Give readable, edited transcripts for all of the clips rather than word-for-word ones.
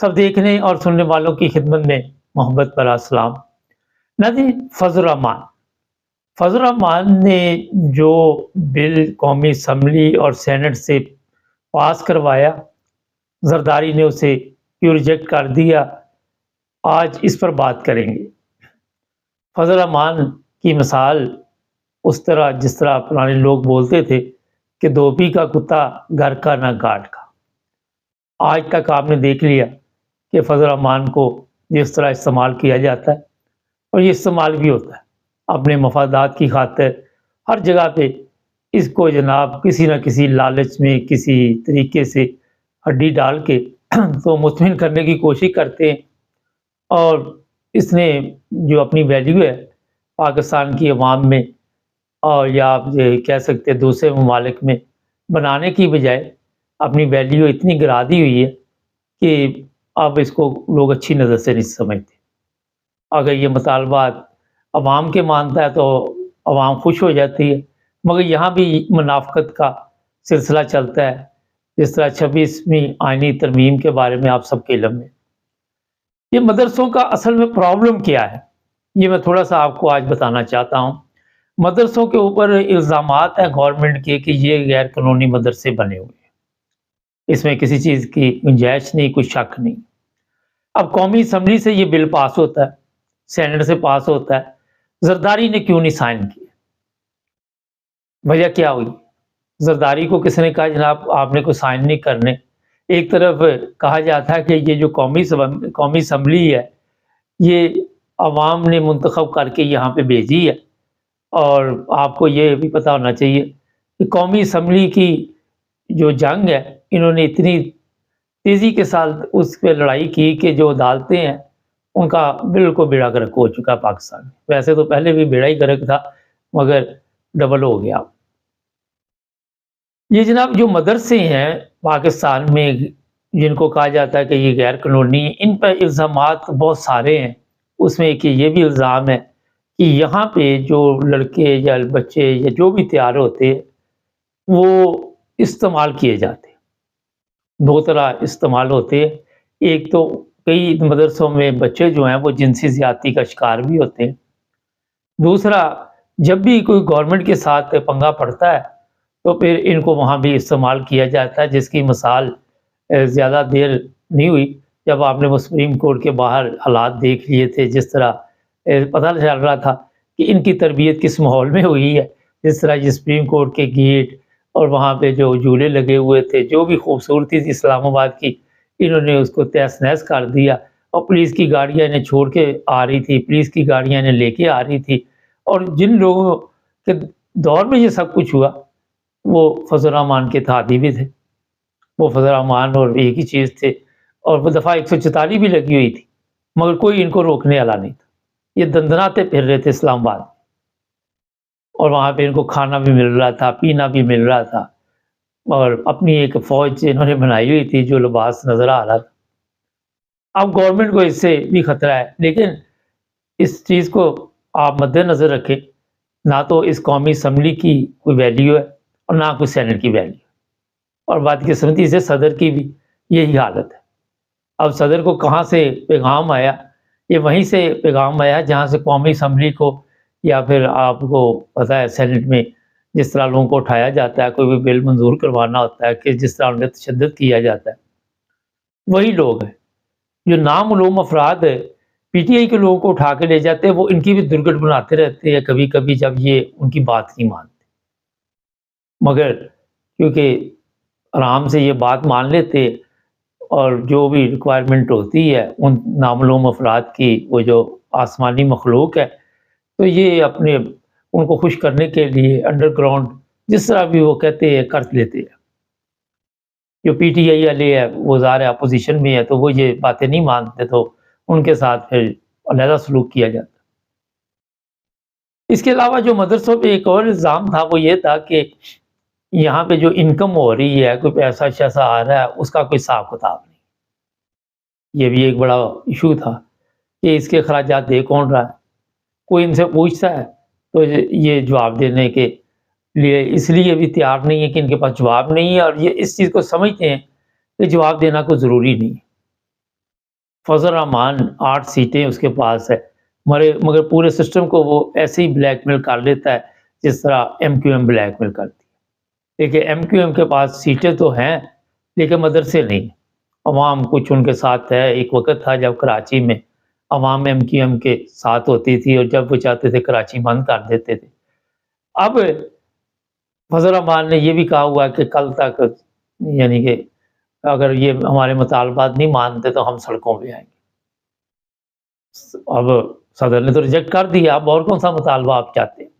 سب دیکھنے اور سننے والوں کی خدمت میں محبت بھرا سلام۔ ناظرین، فضل الرحمان نے جو بل قومی اسمبلی اور سینٹ سے پاس کروایا، زرداری نے اسے کیوں ریجیکٹ کر دیا، آج اس پر بات کریں گے۔ فضل الرحمان کی مثال اس طرح جس طرح پرانے لوگ بولتے تھے کہ دھوبی کا کتا گھر کا نہ گھاٹ کا۔ آج تک آپ نے دیکھ لیا کہ فضل الرحمان کو جس طرح استعمال کیا جاتا ہے، اور یہ استعمال بھی ہوتا ہے اپنے مفادات کی خاطر، ہر جگہ پہ اس کو جناب کسی نہ کسی لالچ میں کسی طریقے سے ہڈی ڈال کے تو مطمئن کرنے کی کوشش کرتے ہیں، اور اس نے جو اپنی ویلیو ہے پاکستان کی عوام میں، اور یا آپ یہ کہہ سکتے ہیں دوسرے ممالک میں بنانے کی بجائے اپنی ویلیو اتنی گرا دی ہوئی ہے کہ اب اس کو لوگ اچھی نظر سے نہیں سمجھتے۔ اگر یہ مطالبات عوام کے مانتا ہے تو عوام خوش ہو جاتی ہے، مگر یہاں بھی منافقت کا سلسلہ چلتا ہے، جس طرح 26ویں آئینی ترمیم کے بارے میں آپ سب کے علم میں۔ یہ مدرسوں کا اصل میں پرابلم کیا ہے، یہ میں تھوڑا سا آپ کو آج بتانا چاہتا ہوں۔ مدرسوں کے اوپر الزامات ہیں گورنمنٹ کے کہ یہ غیر قانونی مدرسے بنے ہوئے ہیں، اس میں کسی چیز کی گنجائش نہیں، کوئی شک نہیں۔ اب قومی اسمبلی سے یہ بل پاس ہوتا ہے، سینٹ سے پاس ہوتا ہے، زرداری نے کیوں نہیں سائن کیا؟ وجہ کیا ہوئی؟ زرداری کو کس نے کہا جناب آپ نے کوئی سائن نہیں کرنے؟ ایک طرف کہا جاتا ہے کہ یہ جو قومی اسمبلی ہے یہ عوام نے منتخب کر کے یہاں پہ بھیجی ہے، اور آپ کو یہ بھی پتہ ہونا چاہیے کہ قومی اسمبلی کی جو جنگ ہے انہوں نے اتنی تیزی کے ساتھ اس پہ لڑائی کی کہ جو عدالتیں ہیں ان کا بالکل بیڑا گرک ہو چکا پاکستان میں۔ ویسے تو پہلے بھی بیڑا ہی گرک تھا، مگر ڈبل ہو گیا۔ یہ جناب جو مدرسے ہیں پاکستان میں جن کو کہا جاتا ہے کہ یہ غیر قانونی، ان پر الزامات بہت سارے ہیں۔ اس میں ایک یہ بھی الزام ہے کہ یہاں پہ جو لڑکے یا بچے یا جو بھی تیار ہوتے وہ استعمال کیے جاتے، دو طرح استعمال ہوتے ہیں۔ ایک تو کئی مدرسوں میں بچے جو ہیں وہ جنسی زیادتی کا شکار بھی ہوتے ہیں۔ دوسرا، جب بھی کوئی گورنمنٹ کے ساتھ پنگا پڑتا ہے تو پھر ان کو وہاں بھی استعمال کیا جاتا ہے، جس کی مثال زیادہ دیر نہیں ہوئی جب آپ نے وہ سپریم کورٹ کے باہر حالات دیکھ لیے تھے، جس طرح پتہ چل رہا تھا کہ ان کی تربیت کس ماحول میں ہوئی ہے۔ جس طرح یہ سپریم کورٹ کے گیٹ اور وہاں پہ جو جھولے لگے ہوئے تھے، جو بھی خوبصورتی تھی اسلام آباد کی، انہوں نے اس کو تہس نہس کر دیا، اور پولیس کی گاڑیاں انہیں چھوڑ کے آ رہی تھی، پولیس کی گاڑیاں انہیں لے کے آ رہی تھی، اور جن لوگوں کے دور میں یہ سب کچھ ہوا وہ فضل الرحمان کے تھاتی بھی تھے، وہ فضل الرحمان اور ایک ہی چیز تھے، اور وہ دفعہ 144 بھی لگی ہوئی تھی، مگر کوئی ان کو روکنے والا نہیں تھا۔ یہ دندناتے پھر رہے تھے اسلام آباد، اور وہاں پہ ان کو کھانا بھی مل رہا تھا، پینا بھی مل رہا تھا، اور اپنی ایک فوج انہوں نے بنائی ہوئی تھی جو لباس نظر آ رہا تھا۔ اب گورنمنٹ کو اس سے بھی خطرہ ہے، لیکن اس چیز کو آپ مد نظر رکھیں، نہ تو اس قومی اسمبلی کی کوئی ویلیو ہے اور نہ کوئی سینٹ کی ویلیو، اور بدقسمتی سے صدر کی بھی یہی حالت ہے۔ اب صدر کو کہاں سے پیغام آیا؟ یہ وہیں سے پیغام آیا جہاں سے قومی اسمبلی کو، یا پھر آپ کو پتہ ہے سینٹ میں جس طرح لوگوں کو اٹھایا جاتا ہے، کوئی بھی بل منظور کروانا ہوتا ہے کہ جس طرح ان میں تشدد کیا جاتا ہے، وہی لوگ ہیں جو نامعلوم افراد ہے پی ٹی آئی کے لوگوں کو اٹھا کے لے جاتے ہیں، وہ ان کی بھی درگٹ بناتے رہتے ہیں کبھی کبھی جب یہ ان کی بات نہیں مانتے، مگر کیونکہ آرام سے یہ بات مان لیتے، اور جو بھی ریکوائرمنٹ ہوتی ہے ان نامعلوم افراد کی، وہ جو آسمانی مخلوق ہے، تو یہ اپنے ان کو خوش کرنے کے لیے انڈر گراؤنڈ جس طرح بھی وہ کہتے ہیں کر لیتے ہیں۔ جو پی ٹی آئی والے ہے وہ ظاہر اپوزیشن میں ہے، تو وہ یہ باتیں نہیں مانتے، تو ان کے ساتھ پھر علیحدہ سلوک کیا جاتا۔ اس کے علاوہ جو مدرسوں پہ ایک اور الزام تھا وہ یہ تھا کہ یہاں پہ جو انکم ہو رہی ہے، کوئی پیسہ شیسا آ رہا ہے، اس کا کوئی حساب کتاب نہیں۔ یہ بھی ایک بڑا ایشو تھا کہ اس کے اخراجات دے کون رہا ہے۔ کوئی ان سے پوچھتا ہے تو یہ جواب دینے کے لیے اس لیے بھی تیار نہیں ہے کہ ان کے پاس جواب نہیں ہے، اور یہ اس چیز کو سمجھتے ہیں کہ جواب دینا کوئی ضروری نہیں ہے۔ فضل الرحمان 8 سیٹیں اس کے پاس ہے، مگر پورے سسٹم کو وہ ایسے ہی بلیک میل کر لیتا ہے جس طرح ایم کیو ایم بلیک میل کرتی ہے۔ دیکھیں ایم کیو ایم کے پاس سیٹیں تو ہیں لیکن مدرسے نہیں، عوام کچھ ان کے ساتھ ہے۔ ایک وقت تھا جب کراچی میں عوام ایم کیو ایم کے ساتھ ہوتی تھی اور جب وہ چاہتے تھے کراچی بند کر دیتے تھے۔ اب فضل الرحمان نے یہ بھی کہا ہوا ہے کہ کل تک، یعنی کہ اگر یہ ہمارے مطالبات نہیں مانتے تو ہم سڑکوں پہ آئیں گے۔ اب صدر نے تو ریجیکٹ کر دیا، اب اور کون سا مطالبہ آپ چاہتے ہیں؟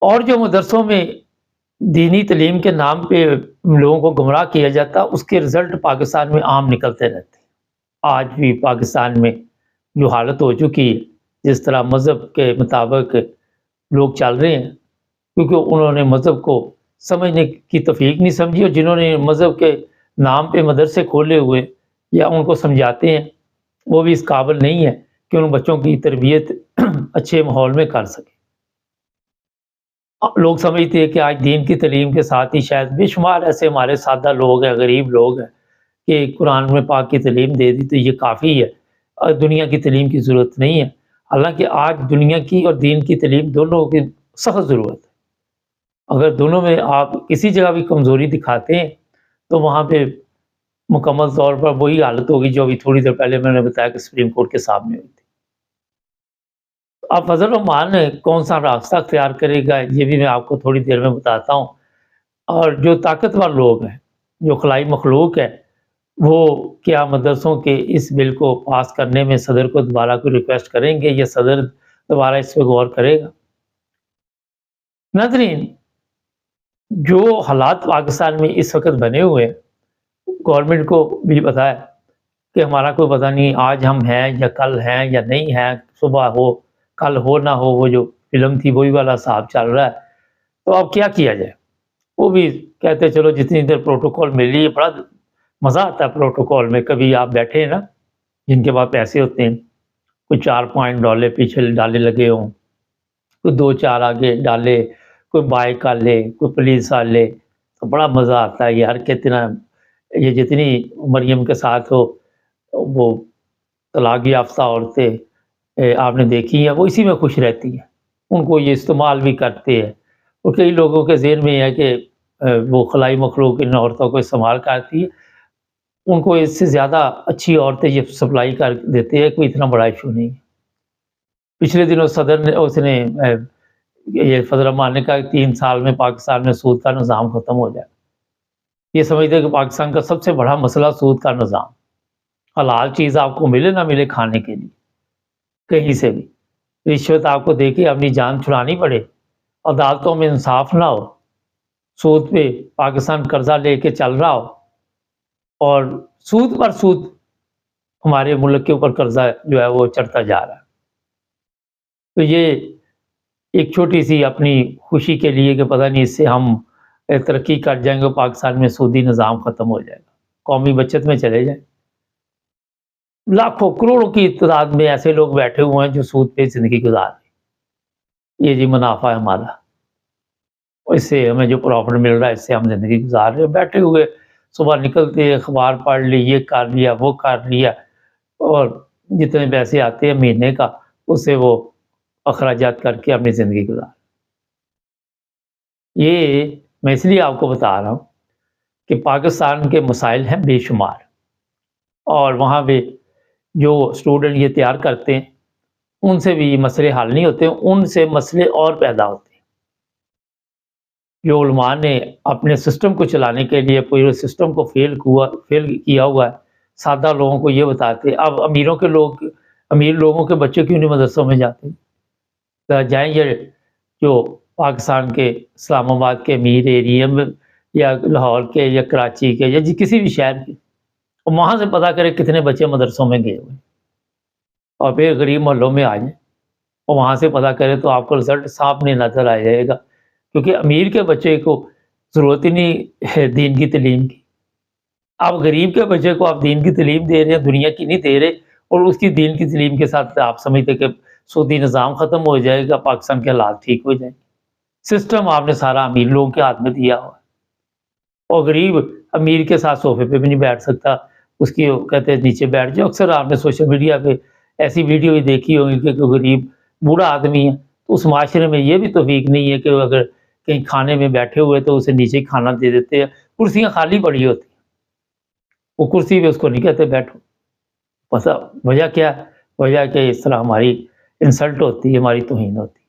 اور جو مدرسوں میں دینی تعلیم کے نام پہ لوگوں کو گمراہ کیا جاتا، اس کے رزلٹ پاکستان میں عام نکلتے رہتے ہیں۔ آج بھی پاکستان میں جو حالت ہو چکی ہے، جس طرح مذہب کے مطابق لوگ چل رہے ہیں، کیونکہ انہوں نے مذہب کو سمجھنے کی توفیق نہیں سمجھی، اور جنہوں نے مذہب کے نام پہ مدرسے کھولے ہوئے یا ان کو سمجھاتے ہیں، وہ بھی اس قابل نہیں ہے کہ ان بچوں کی تربیت اچھے ماحول میں کر سکے۔ لوگ سمجھتے ہیں کہ آج دین کی تعلیم کے ساتھ ہی شاید بے شمار ایسے ہمارے سادہ لوگ ہیں، غریب لوگ ہیں، کہ قرآن میں پاک کی تعلیم دے دی تو یہ کافی ہے، اور دنیا کی تعلیم کی ضرورت نہیں ہے۔ حالانکہ آج دنیا کی اور دین کی تعلیم دونوں کی سخت ضرورت ہے۔ اگر دونوں میں آپ کسی جگہ بھی کمزوری دکھاتے ہیں تو وہاں پہ مکمل طور پر وہی حالت ہوگی جو ابھی تھوڑی دیر پہلے میں نے بتایا کہ سپریم کورٹ کے سامنے ہوئی تھی۔ اب فضل الرحمان کون سا راستہ اختیار کرے گا یہ بھی میں آپ کو تھوڑی دیر میں بتاتا ہوں۔ اور جو طاقتور لوگ ہیں، جو خلائی مخلوق ہے، وہ کیا مدرسوں کے اس بل کو پاس کرنے میں صدر کو دوبارہ کوئی ریکویسٹ کریں گے یا صدر دوبارہ اس پہ غور کرے گا؟ ناظرین، جو حالات پاکستان میں اس وقت بنے ہوئے ہیں، گورنمنٹ کو بھی پتہ ہے کہ ہمارا کوئی پتہ نہیں آج ہم ہیں یا کل ہیں یا نہیں ہیں، صبح ہو کل ہو نہ ہو، وہ جو فلم تھی وہی والا صاحب چل رہا ہے۔ تو اب کیا کیا جائے؟ وہ بھی کہتے چلو جتنی دیر پروٹوکول ملی ہے، بڑا مزہ آتا ہے پروٹوکول میں۔ کبھی آپ بیٹھے ہیں نا، جن کے پاس پیسے ہوتے ہیں، کوئی 4 پوائنٹ ڈالے پیچھے ڈالے لگے ہوں، کوئی 2-4 آگے ڈالے، کوئی بائک آ لے، کوئی پولیس آ لے، تو بڑا مزہ آتا ہے یار۔ کتنا یہ جتنی مریم کے ساتھ ہو وہ طلاق یافتہ عورتیں آپ نے دیکھی ہیں، وہ اسی میں خوش رہتی ہیں، ان کو یہ استعمال بھی کرتے ہیں۔ اور کئی لوگوں کے ذہن میں یہ ہے کہ وہ خلائی مخلوق ان عورتوں کو استعمال کرتی ہے، ان کو اس سے زیادہ اچھی عورتیں یہ سپلائی کر دیتے ہیں، کوئی اتنا بڑا ایشو نہیں ہے۔ پچھلے دنوں صدر نے یہ فضل الرحمان نے کہا کہ 3 سال میں پاکستان میں سود کا نظام ختم ہو جائے۔ یہ سمجھتے ہیں کہ پاکستان کا سب سے بڑا مسئلہ سود کا نظام، حلال چیز آپ کو ملے نہ ملے کھانے کے لیے، کہیں سے بھی رشوت آپ کو دے کے اپنی جان چھڑانی پڑے، عدالتوں میں انصاف نہ ہو، سود پہ پاکستان قرضہ لے کے چل رہا ہو، اور سود پر سود ہمارے ملک کے اوپر قرضہ جو ہے وہ چڑھتا جا رہا ہے۔ تو یہ ایک چھوٹی سی اپنی خوشی کے لیے کہ پتہ نہیں اس سے ہم ترقی کر جائیں گے، پاکستان میں سودی نظام ختم ہو جائے گا، قومی بچت میں چلے جائیں۔ لاکھوں کروڑوں کی تعداد میں ایسے لوگ بیٹھے ہوئے ہیں جو سود پہ زندگی گزار رہے ہیں، یہ جی منافع ہے ہمارا، اس سے ہمیں جو پروفٹ مل رہا ہے اس سے ہم زندگی گزار رہے ہیں، بیٹھے ہوئے صبح نکلتے اخبار پڑھ لی، یہ کر لیا وہ کر لیا، اور جتنے پیسے آتے ہیں مہینے کا اس سے وہ اخراجات کر کے اپنی زندگی گزار۔ یہ میں اس لیے آپ کو بتا رہا ہوں کہ پاکستان کے مسائل ہیں بے شمار، اور وہاں پہ جو اسٹوڈنٹ یہ تیار کرتے ہیں ان سے بھی مسئلے حل نہیں ہوتے، ان سے مسئلے اور پیدا ہوتے ہیں۔ جو علماء نے اپنے سسٹم کو چلانے کے لیے پورے سسٹم کو فیل کیا ہوا ہے، سادہ لوگوں کو یہ بتاتے، اب امیر لوگوں کے بچے کیوں نہیں مدرسوں میں جاتے؟ جائیں یہ جو پاکستان کے اسلام آباد کے امیر ایریے میں یا لاہور کے یا کراچی کے یا کسی بھی شہر کے، اور وہاں سے پتہ کرے کتنے بچے مدرسوں میں گئے ہوئے، اور پھر غریب محلوں میں آ جائیں اور وہاں سے پتہ کرے تو آپ کو رزلٹ سامنے نظر آ جائے گا، کیونکہ امیر کے بچے کو ضرورت ہی نہیں ہے دین کی تعلیم کی۔ آپ غریب کے بچے کو آپ دین کی تعلیم دے رہے ہیں، دنیا کی نہیں دے رہے، اور اس کی دین کی تعلیم کے ساتھ آپ سمجھتے کہ سودی نظام ختم ہو جائے گا، پاکستان کے حالات ٹھیک ہو جائیں گے۔ سسٹم آپ نے سارا امیر لوگوں کے ہاتھ میں دیا ہوا، اور غریب امیر کے ساتھ صوفے پہ بھی نہیں بیٹھ سکتا، اس کی وہ کہتے ہیں نیچے بیٹھ جاؤ. اکثر آپ نے سوشل میڈیا پہ ایسی ویڈیو ہی دیکھی ہوگی کہ کوئی غریب بوڑھا آدمی ہے تو اس معاشرے میں یہ بھی توفیق نہیں ہے کہ وہ اگر کہیں کھانے میں بیٹھے ہوئے تو اسے نیچے کھانا دے دیتے ہیں. کرسیاں خالی پڑی ہوتی ہیں، وہ کرسی پہ اس کو نہیں کہتے بیٹھو. پتہ وجہ کیا ہے؟ وجہ کہ اس طرح ہماری انسلٹ ہوتی ہے، ہماری توہین ہوتی ہے.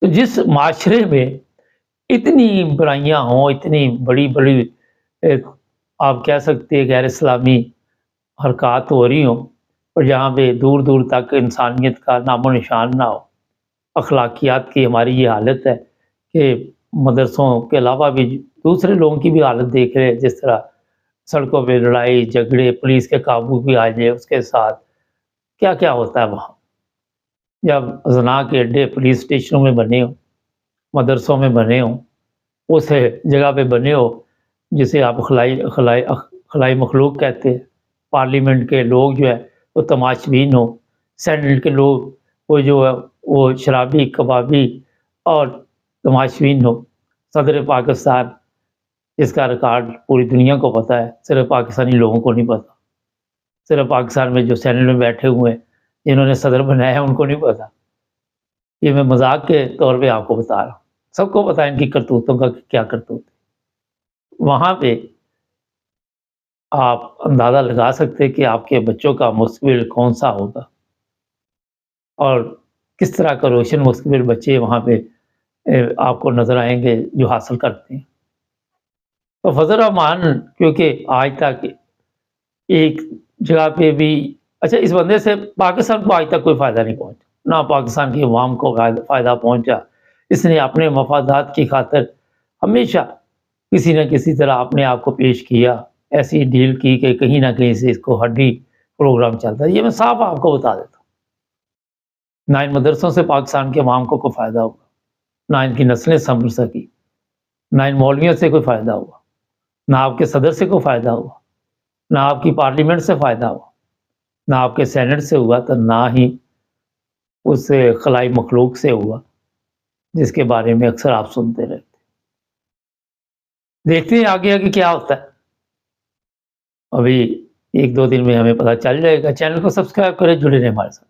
تو جس معاشرے میں اتنی برائیاں ہوں، اتنی بڑی بڑی آپ کہہ سکتے ہیں غیر اسلامی حرکات ہو رہی ہوں، اور جہاں پہ دور دور تک انسانیت کا نام و نشان نہ ہو، اخلاقیات کی ہماری یہ حالت ہے کہ مدرسوں کے علاوہ بھی دوسرے لوگوں کی بھی حالت دیکھ رہے ہیں، جس طرح سڑکوں پہ لڑائی جھگڑے، پولیس کے قابو بھی آ جائے، اس کے ساتھ کیا کیا ہوتا ہے وہاں. جب زنا کے اڈے پولیس اسٹیشنوں میں بنے ہوں، مدرسوں میں بنے ہوں، اس جگہ پہ بنے ہو جسے آپ خلائی مخلوق کہتے ہیں. پارلیمنٹ کے لوگ جو ہے وہ تماشبین ہو، سینٹ کے لوگ وہ جو ہے وہ شرابی کبابی اور تماشبین ہو. صدر پاکستان جس کا ریکارڈ پوری دنیا کو پتہ ہے، صرف پاکستانی لوگوں کو نہیں پتہ. صرف پاکستان میں جو سینٹ میں بیٹھے ہوئے ہیں جنہوں نے صدر بنایا ہے ان کو نہیں پتہ. یہ میں مذاق کے طور پہ آپ کو بتا رہا ہوں، سب کو پتہ ہے ان کی کرتوتوں کا کیا کرتوت ہے. وہاں پہ آپ اندازہ لگا سکتے کہ آپ کے بچوں کا مستقبل کون سا ہوگا اور کس طرح کا روشن مستقبل بچے وہاں پہ آپ کو نظر آئیں گے جو حاصل کرتے ہیں. تو فضل الرحمان کیونکہ آج تک ایک جگہ پہ بھی اچھا اس بندے سے پاکستان کو آج تک کوئی فائدہ نہیں پہنچا، نہ پاکستان کی عوام کو فائدہ پہنچا. اس نے اپنے مفادات کی خاطر ہمیشہ کسی نہ کسی طرح اپنے آپ کو پیش کیا، ایسی ڈیل کی کہ کہیں نہ کہیں سے اس کو ہڈی پروگرام چلتا ہے. یہ میں صاف آپ کو بتا دیتا ہوں. نہ ان مدرسوں سے پاکستان کے عوام کو کوئی فائدہ ہوگا، نہ ان کی نسلیں سنبھل سکی، نہ ان مولویوں سے کوئی فائدہ ہوا، نہ آپ کے صدر سے کوئی فائدہ ہوا، نہ آپ کی پارلیمنٹ سے فائدہ ہوا، نہ آپ کے سینٹ سے ہوا، تو نہ ہی اس خلائی مخلوق سے ہوا جس کے بارے میں اکثر آپ سنتے رہتے. دیکھتے ہیں آگے آگے کیا ہوتا ہے. ابھی ایک دو دن میں ہمیں پتہ چل جائے گا. چینل کو سبسکرائب کریں، جڑے رہیں ہمارے ساتھ.